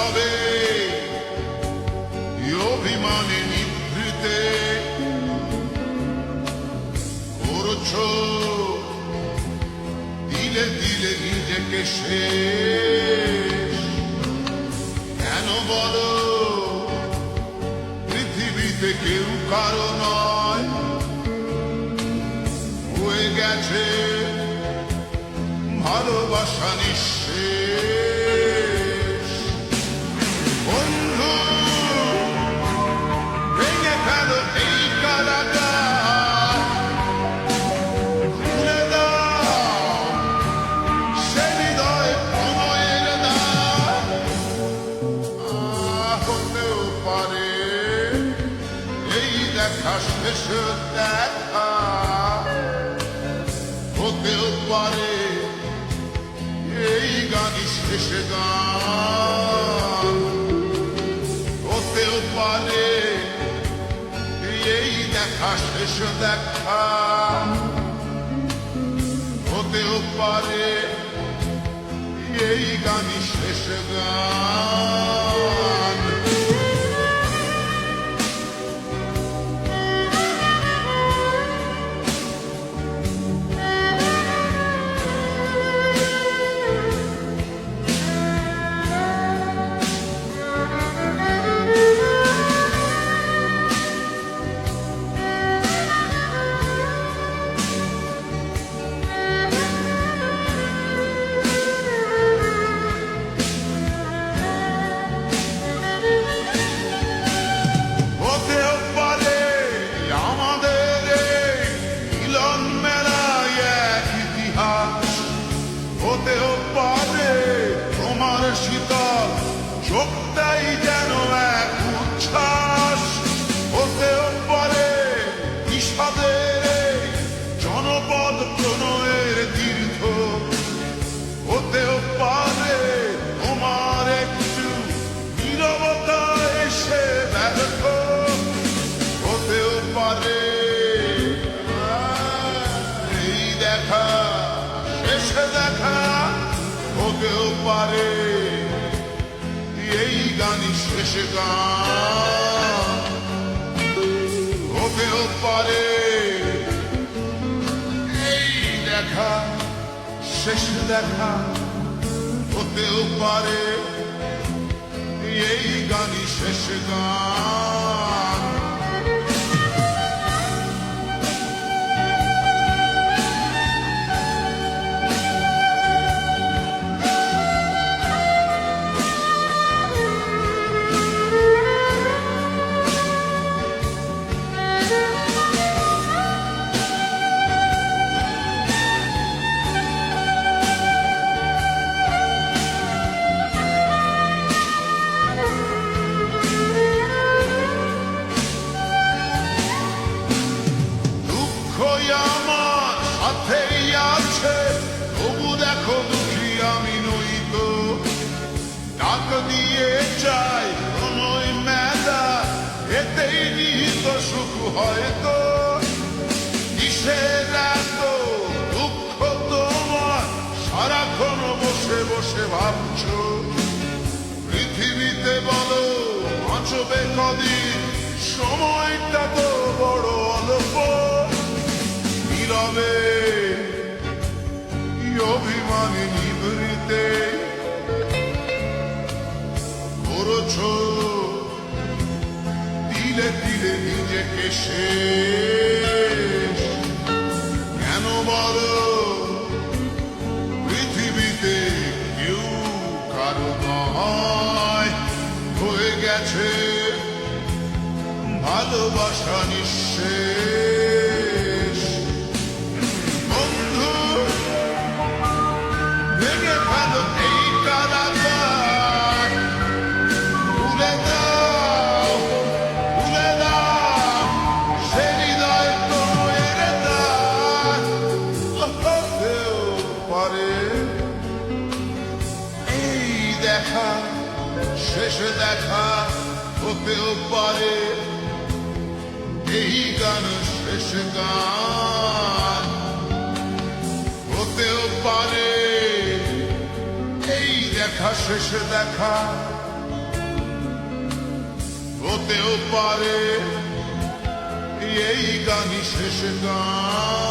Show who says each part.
Speaker 1: নীরবে অভিমানে নিভৃতে করছো দিলে দিলে নিজেকে শেষ। কেন বলো পৃথিবীতে কেউ কারো নয়, হয়ে গেছে ভালোবাসা নিঃশেষ। বন্ধু ভেঙে ফেলো এই কারাগার, খুলে দাও সে হৃদয় প্রণয়ের দ্বার। হতেও পারে এই দেখা শেষ দেখা, হতেও পারে এই গানই শেষ গান, হতেও পারে এই দেখা শেষ দেখা, হতেও পারে এই গানই শেষ গান। হতেও পারে তোমার শীতল চোখটাই যেন এক উচ্ছ্বাস, হতেও পারে বিষাদের জনপদ প্রণয়ের তীর্থ, হতেও পারে তোমার একটু নীরবতা এসে ব্যর্থ, হতেও পারে এই দেখা শেষ দেখা, হতেও পারে এই গানই শেষ গান, হতেও পারে এই দেখা শেষ দেখা, হতেও পারে এই গানই শেষ গান। আমার সাথেই আছে তবু দেখো দুঃখী আমি নই তো, ডাক দিয়ে চাই প্রণয় মেলা এতেই নিহিত সুখ হয়তো। কিসের এত দুঃখ তোমার সারাক্ষণ বসে বসে ভাবছো, পৃথিবীতে বলো বাঁচবে কদিন, সময়টা তো বড় অল্প। নীরবে অভিমানে নিভৃতে করছো দিলে দিলে নিজেকে শেষ। কেন বলো পৃথিবীতে কেউ কারো নয়, হয়ে গেছে ভালোবাসা নিঃশেষ। বন্ধু ভেঙে ফেলো এই কারাগার, খুলে দাও সে হৃদয় প্রণয়ের দ্বার। হতেও পারে এই দেখা শেষ দেখা, হতেও পারে এই গান শেষ গান, হতেও পারে এই দেখা শেষ দেখা, হতেও পারে এই গানই শেষ গান।